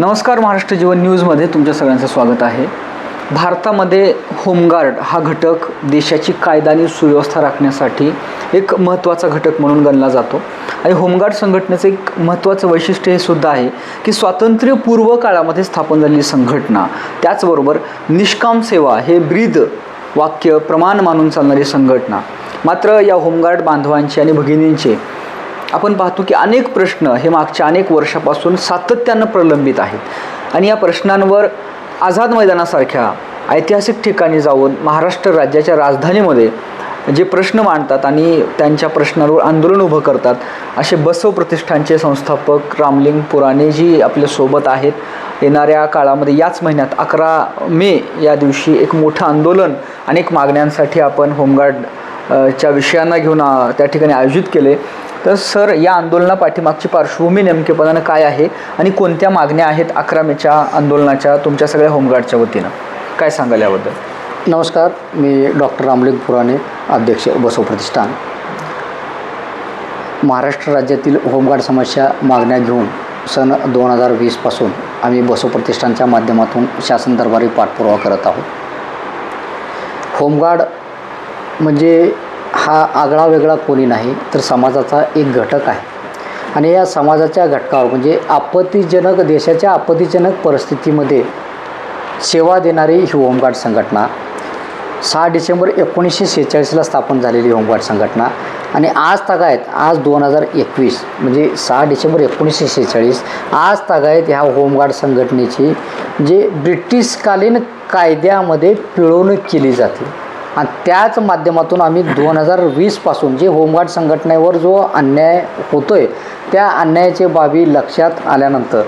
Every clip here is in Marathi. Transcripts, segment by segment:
नमस्कार, महाराष्ट्र जीवन न्यूजमध्ये तुमच्या सगळ्यांचं स्वागत आहे. भारतामध्ये होमगार्ड हा घटक देशाची कायदा आणि सुव्यवस्था राखण्यासाठी एक महत्त्वाचा घटक म्हणून गणला जातो. आणि होमगार्ड संघटनेचं एक महत्त्वाचं वैशिष्ट्य हे सुद्धा आहे की स्वातंत्र्यपूर्व काळामध्ये स्थापन झालेली संघटना, त्याचबरोबर निष्काम सेवा हे ब्रीद वाक्य प्रमाण मानून चालणारी संघटना. मात्र या होमगार्ड बांधवांचे आणि भगिनींचे आपण पाहतो की अनेक प्रश्न हे मागच्या अनेक वर्षापासून सातत्यानं प्रलंबित आहेत. आणि या प्रश्नांवर आझाद मैदानासारख्या ऐतिहासिक ठिकाणी जाऊन महाराष्ट्र राज्याच्या राजधानीमध्ये जे प्रश्न मांडतात आणि त्यांच्या प्रश्नांवर आंदोलन उभं करतात असे बसव प्रतिष्ठानचे संस्थापक रामलिंग पुराणे जी आपल्यासोबत आहेत. येणाऱ्या काळामध्ये याच महिन्यात 11 मे या दिवशी एक मोठं आंदोलन अनेक मागण्यांसाठी आपण होमगार्डच्या विषयांना घेऊन त्या ठिकाणी आयोजित केले. तर सर, या आंदोलना पाठीमागची पार्श्वभूमी नेमकेपणानं काय आहे आणि कोणत्या मागण्या आहेत 11 मेच्या आंदोलनाच्या तुमच्या सगळ्या होमगार्डच्या वतीनं, काय सांगाल याबद्दल? नमस्कार, मी डॉक्टर रामलिंग पुराणे, अध्यक्ष बसव प्रतिष्ठान. महाराष्ट्र राज्यातील होमगार्ड समस्या मागण्या घेऊन सन 2020पासून आम्ही बसव प्रतिष्ठानच्या माध्यमातून शासन दरबारी पाठपुरावा करत आहोत. होमगार्ड म्हणजे हा आगळा वेगळा कोणी नाही तर समाजाचा एक घटक आहे. आणि या समाजाच्या घटकावर म्हणजे आपत्तीजनक देशाच्या आपत्तीजनक परिस्थितीमध्ये सेवा देणारी ही होमगार्ड संघटना 6 डिसेंबर 1946ला स्थापन झालेली होमगार्ड संघटना. आणि आज तागायत आज 2021 म्हणजे 6 डिसेंबर 1946 आज तागायत ह्या होमगार्ड संघटनेची जे ब्रिटिशकालीन कायद्यामध्ये पिळवणूक केली जाते. आणि त्याच माध्यमातून आम्ही 2020पासून जे होमगार्ड संघटनेवर जो अन्याय होतो आहे त्या अन्यायाच्या बाबी लक्षात आल्यानंतर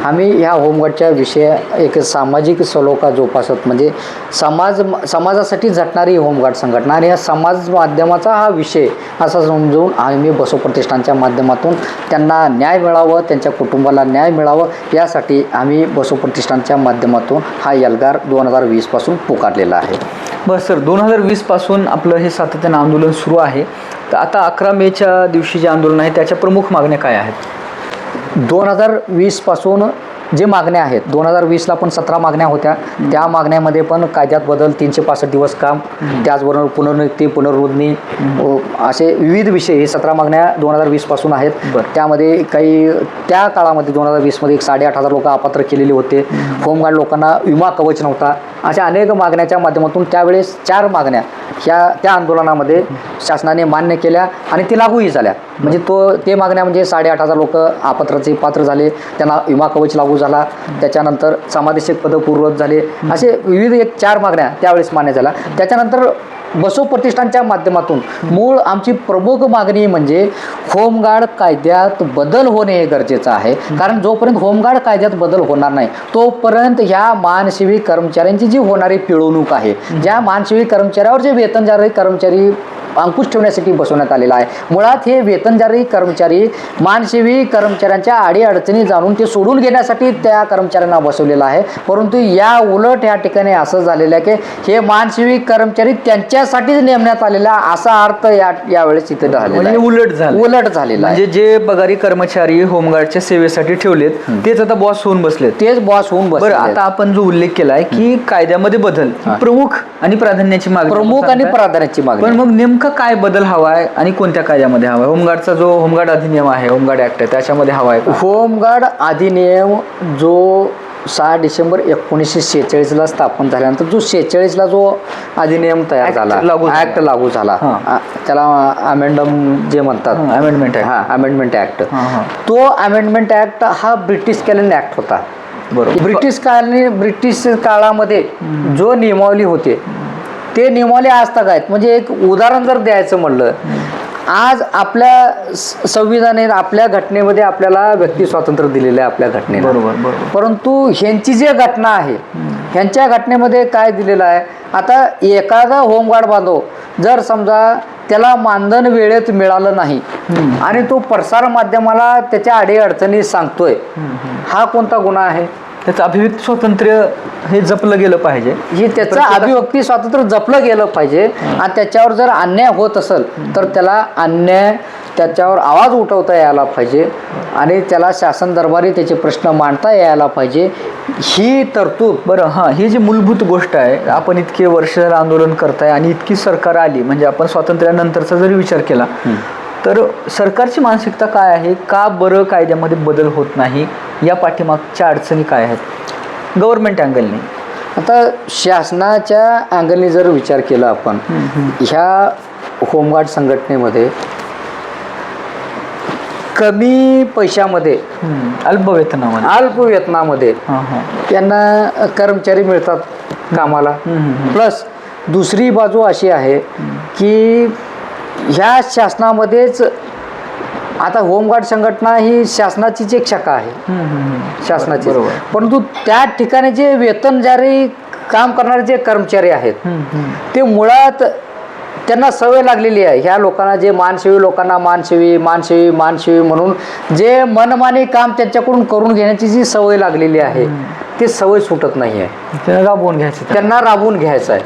आम्ही ह्या होमगार्डच्या विषय एक सामाजिक सलोखा जोपासत म्हणजे समाजासाठी झटणारी होमगार्ड संघटना आणि या समाज माध्यमाचा हा विषय असा समजून आम्ही बसव प्रतिष्ठानच्या माध्यमातून त्यांना न्याय मिळावं, त्यांच्या कुटुंबाला न्याय मिळावं यासाठी आम्ही बसव प्रतिष्ठानच्या माध्यमातून हा एल्गार 2020पासून पुकारलेला आहे. बस सर, 2020पासून आपलं हे सातत्यानं आंदोलन सुरू आहे. तर आता 11 मेच्या दिवशी जे आंदोलन आहे त्याच्या प्रमुख मागण्या काय आहेत? 2020पासून जे मागण्या आहेत, 2020ला पण 17 मागण्या होत्या. त्या मागण्यामध्ये पण कायद्यात बदल, 365 दिवस काम, त्याचबरोबर पुनर्नियुक्ती, पुनर्नोंदणी असे विविध विषय हे 17 मागण्या 2020पासून आहेत. त्यामध्ये काही त्या काळामध्ये 2020मध्ये 8,500 लोक अपात्र केलेले होते. होमगार्ड लोकांना विमा कवच नव्हता. अशा अनेक मागण्याच्या माध्यमातून त्यावेळेस 4 मागण्या त्या आंदोलनामध्ये शासनाने मान्य केल्या आणि ती लागूही झाल्या. म्हणजे ते मागण्या म्हणजे 8,500 लोक अपात्राचे पात्र झाले, त्यांना विमा कवच लागू झाला. त्याच्यानंतर समादेशक पद पूर्वत झाले. असे विविध 4 मागण्या त्यावेळेस मान्य झाल्या. त्याच्यानंतर बसव प्रतिष्ठानच्या माध्यमातून मूळ आमची प्रमुख मागणी म्हणजे होमगार्ड कायद्यात बदल होणे हे गरजेचं आहे. कारण जोपर्यंत होमगार्ड कायद्यात बदल होणार नाही तोपर्यंत ह्या मानसेवी कर्मचाऱ्यांची जी होणारी पिळवणूक आहे, ज्या मानसेवी कर्मचाऱ्यावर जे वेतनदार कर्मचारी अंकुश ठेवण्यासाठी बसवण्यात आलेला आहे. मुळात हे वेतनदारी कर्मचारी मानसेवी कर्मचाऱ्यांच्या अडीअडचणी जाणून ते सोडून घेण्यासाठी त्या कर्मचाऱ्यांना बसवलेलं आहे. परंतु या उलट या ठिकाणी असं झालेलं आहे की हे मानसेवी कर्मचारी त्यांच्यासाठीच नेमण्यात आलेला असा अर्थ यावेळेस इथे झालेला आहे. उलट झालेला म्हणजे जे पगारी कर्मचारी होमगार्डच्या सेवेसाठी ठेवलेत तेच आता बॉस होऊन बसलेत. बरं, आता आपण जो उल्लेख केलाय की कायद्यामध्ये बदल प्रमुख आणि प्राधान्याची मागणी, पण मग नेमकं काय बदल हवाय आणि कोणत्या कायद्यामध्ये हवाय? होमगार्डचा जो होमगार्ड अधिनियम आहे, होमगार्ड ऍक्ट आहे, त्याच्यामध्ये हवाय? होमगार्ड अधिनियम जो 6 डिसेंबर 1946ला स्थापन झाल्यानंतर जो 46ला जो अधिनियम तयार झाला, ऍक्ट लागू झाला, त्याला अमेंडम जे म्हणतात, अमेंडमेंट ऍक्ट, तो अमेंडमेंट ऍक्ट हा ब्रिटिशकालीन ऍक्ट होता. ब्रिटिश काळामध्ये जो नियमावली होते ते नियमावली आज तक आहेत. म्हणजे एक उदाहरण जर द्यायचं म्हणलं, आज आपल्या संविधानाने आपल्या घटनेमध्ये आपल्याला व्यक्ती स्वातंत्र्य दिलेलं आहे आपल्या घटनेला. बरोबर. परंतु ह्यांची जी घटना आहे ह्यांच्या घटनेमध्ये काय दिलेलं आहे, आता एखादा होमगार्ड बांधव जर समजा त्याला मानधन वेळेत मिळालं नाही आणि तो प्रसार माध्यमाला त्याच्या अडीअडचणी सांगतोय, हा कोणता गुन्हा आहे? त्याचं अभिव्यक्ती स्वातंत्र्य हे जपलं गेलं पाहिजे. हे त्याचं अभिव्यक्ती स्वातंत्र्य जपलं गेलं पाहिजे. आणि त्याच्यावर जर अन्याय होत असेल तर त्याला अन्याय त्याच्यावर आवाज उठवता यायला पाहिजे आणि त्याला शासन दरबारी त्याचे प्रश्न मांडता यायला पाहिजे, ही तरतूद. बरं, हां, ही जी मूलभूत गोष्ट आहे, आपण इतके वर्ष झालं आंदोलन करताय आणि इतकी सरकार आली, म्हणजे आपण स्वातंत्र्यानंतरचा जरी विचार केला तर सरकारची मानसिकता काय आहे, का बरं कायद्यामध्ये बदल होत नाही, या पाठीमागच्या अडचणी काय आहेत गव्हर्नमेंट अँगलने? आता शासनाच्या अँगलने जर विचार केला आपण, ह्या होमगार्ड संघटनेमध्ये कमी पैशामध्ये, अल्प वेतनामध्ये त्यांना कर्मचारी मिळतात कामाला. प्लस दुसरी बाजू अशी आहे की ह्या शासनामध्येच आता होमगार्ड संघटना ही शासनाचीच एक शाखा आहे, शासनाची. परंतु त्या ठिकाणी जे वेतनधारी काम करणारे जे कर्मचारी आहेत ते मुळात त्यांना सवय लागलेली आहे. ह्या लोकांना जे मानसेवी लोकांना मानसेवी म्हणून जे मनमानी काम त्यांच्याकडून करून घेण्याची जी सवय लागलेली आहे ती सवय सुटत नाही आहे. त्यांना राबवून घ्यायचं आहे.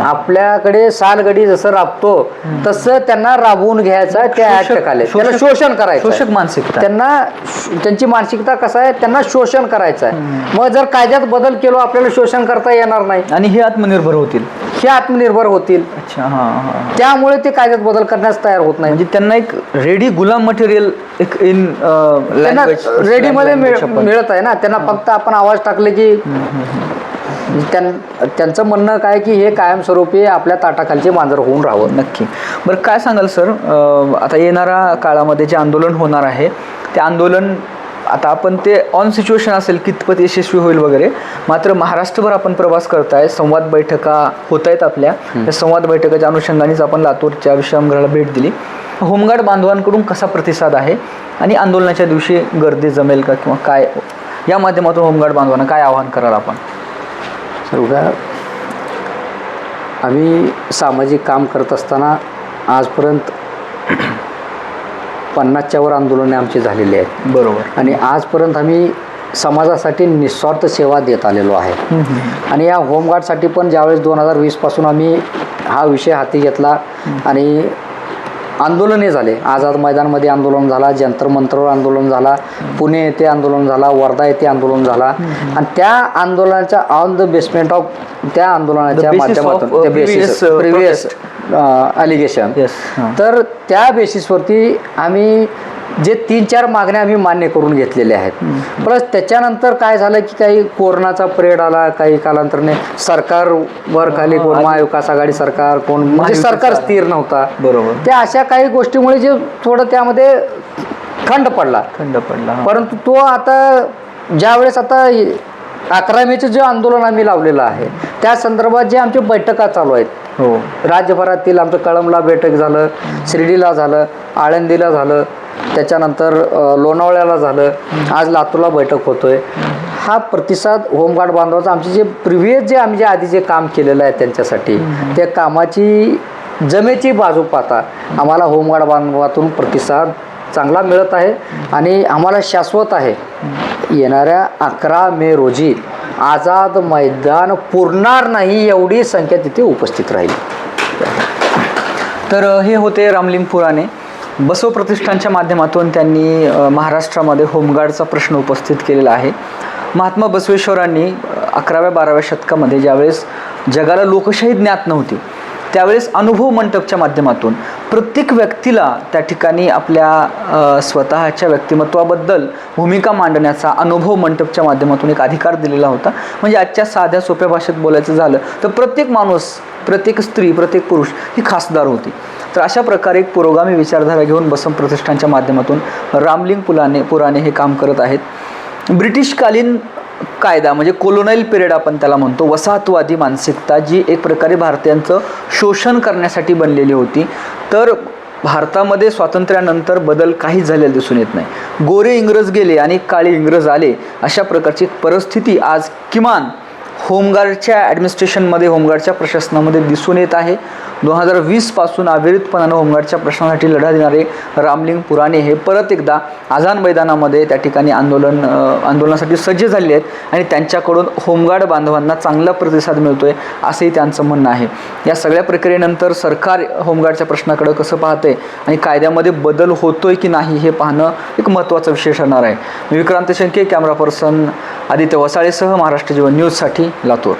आपल्याकडे सालगडी जसं राबतो तसं त्यांना राबवून घ्यायचं आहे. त्या अटकाले त्याला शोषण करायचं, शोषक मानसिकता. त्यांना त्यांची मानसिकता कसं आहे, त्यांना शोषण करायचं आहे. मग जर कायद्यात बदल केलो आपल्याला शोषण करता येणार नाही आणि हे आत्मनिर्भर होतील. अच्छा, त्यामुळे ते कायद्यात बदल करण्यास तयार होत नाही. म्हणजे त्यांना एक रेडी गुलाम मटेरियल एक इन रेडीमध्ये मिळत आहे ना. त्यांना फक्त आपण आवाज टाकले की त्यांचं म्हणणं काय की हे कायमस्वरूपी आपल्या ताटाखालचे मांजर होऊन राहावं. नक्की. बरं, काय सांगाल सर, आता येणाऱ्या काळामध्ये जे आंदोलन होणार आहे ते आंदोलन आता आपण ते ऑन सिच्युएशन असेल कितपत यशस्वी होईल वगैरे, मात्र महाराष्ट्रभर आपण प्रवास करताय, संवाद बैठका होत आहेत आपल्या. त्या संवाद बैठकाच्या अनुषंगानेच आपण लातूरच्या विश्रामगृहाला भेट दिली. होमगार्ड बांधवांकडून कसा प्रतिसाद आहे आणि आंदोलनाच्या दिवशी गर्दी जमेल का किंवा काय, या माध्यमातून होमगार्ड बांधवांना काय आवाहन कराल आपण? सर, आम्ही सामाजिक काम करत असताना आजपर्यंत 50च्या वर आंदोलने आमची झालेली आहेत. बरोबर. आणि आजपर्यंत आम्ही समाजासाठी निस्वार्थ सेवा देत आलेलो आहे. आणि या होमगार्डसाठी पण ज्यावेळेस 2020 पासून आम्ही हा विषय हाती घेतला आणि आंदोलने झाले. आझाद मैदानमध्ये आंदोलन झाला, जंतर मंतरवर आंदोलन झाला, पुणे येथे आंदोलन झाला, वर्धा येथे आंदोलन झाला. आणि त्या आंदोलनाच्या ऑन द बेसमेंट ऑफ त्या आंदोलनाच्या माध्यमातून प्रिव्हियस अलिगेशन, तर त्या बेसिसवरती आम्ही जे 3-4 मागण्या आम्ही मान्य करून घेतलेल्या आहेत. प्लस त्याच्यानंतर काय झालं की काही कोरोनाचा पिरियड आला, काही कालांतराने सरकारवर खाली कोण महाविकास आघाडी सरकार, कोण म्हणजे सरकार स्थिर नव्हता. बरोबर. त्या अशा काही गोष्टीमुळे जे थोडं त्यामध्ये खंड पडला. परंतु तो आता ज्यावेळेस आता 11 मेचं जे आंदोलन आम्ही लावलेलं आहे त्या संदर्भात जे आमच्या बैठका चालू आहेत, हो, राज्यभरातील आमचं कळंबला बैठक झालं, शिर्डीला झालं, आळंदीला झालं, त्याच्यानंतर लोणावळ्याला झालं, आज लातूरला बैठक होतोय. हा प्रतिसाद होमगार्ड बांधवाचा आमचे जे प्रिव्हियस जे आम्ही जे आधी जे काम केलेलं आहे त्यांच्यासाठी त्या कामाची जमेची बाजू पाहता आम्हाला होमगार्ड बांधवातून प्रतिसाद चांगला मिळत आहे. आणि आम्हाला शाश्वत आहे येणाऱ्या 11 मे रोजी आझाद मैदान पुरणार नाही एवढी संख्या तिथे उपस्थित राहील. तर हे होते रामलिंग पुराणे. बसव प्रतिष्ठानच्या माध्यमातून त्यांनी महाराष्ट्रामध्ये होमगार्डचा प्रश्न उपस्थित केलेला आहे. महात्मा बसवेश्वरांनी 11व्या-12व्या शतकामध्ये ज्यावेळेस जगाला लोकशाही ज्ञात नव्हती त्यावेळेस अनुभव मंटपच्या माध्यमातून प्रत्येक व्यक्तीला त्या ठिकाणी आपल्या स्वतःच्या व्यक्तिमत्वाबद्दल भूमिका मांडण्याचा अनुभव मंटपच्या माध्यमातून एक अधिकार दिलेला होता. म्हणजे आजच्या साध्या सोप्या भाषेत बोलायचं झालं तर प्रत्येक माणूस, प्रत्येक स्त्री, प्रत्येक पुरुष ही खासदार होती. तर अशा प्रकारे एक पुरोगामी विचारधारा घेऊन बसव प्रतिष्ठानच्या माध्यमातून रामलिंग पुराणे हे काम करत आहेत. ब्रिटिशकालीन कायदा म्हणजे कोलोनाईल पिरियड आपण त्याला म्हणतो, वसाहतवादी मानसिकता जी एक प्रकारे भारतीयांचं शोषण करण्यासाठी बनलेली होती. तर भारतामध्ये स्वातंत्र्यानंतर बदल काहीच झालेला दिसून येत नाही. गोरे इंग्रज गेले आणि काळे इंग्रज आले, अशा प्रकारची परिस्थिती आज किमान होमगार्डच्या ॲडमिनिस्ट्रेशनमध्ये, होमगार्डच्या प्रशासनामध्ये दिसून येत आहे. 2020 पासून अविरतपणानं होमगार्डच्या प्रश्नासाठी लढा देणारे रामलिंग पुराणे हे परत एकदा आझाद मैदानामध्ये त्या ठिकाणी आंदोलनासाठी सज्ज झाले आहेत आणि त्यांच्याकडून होमगार्ड बांधवांना चांगला प्रतिसाद मिळतोय असंही त्यांचं म्हणणं आहे. या सगळ्या प्रक्रियेनंतर सरकार होमगार्डच्या प्रश्नाकडे कसं पाहते आणि कायद्यामध्ये बदल होतोय की नाही हे पाहणं एक महत्त्वाचा विषय ठरणार आहे. मी विक्रांत शंके, कॅमेरा पर्सन आदित्य वसाळेसह महाराष्ट्र जीवन न्यूजसाठी लातूर.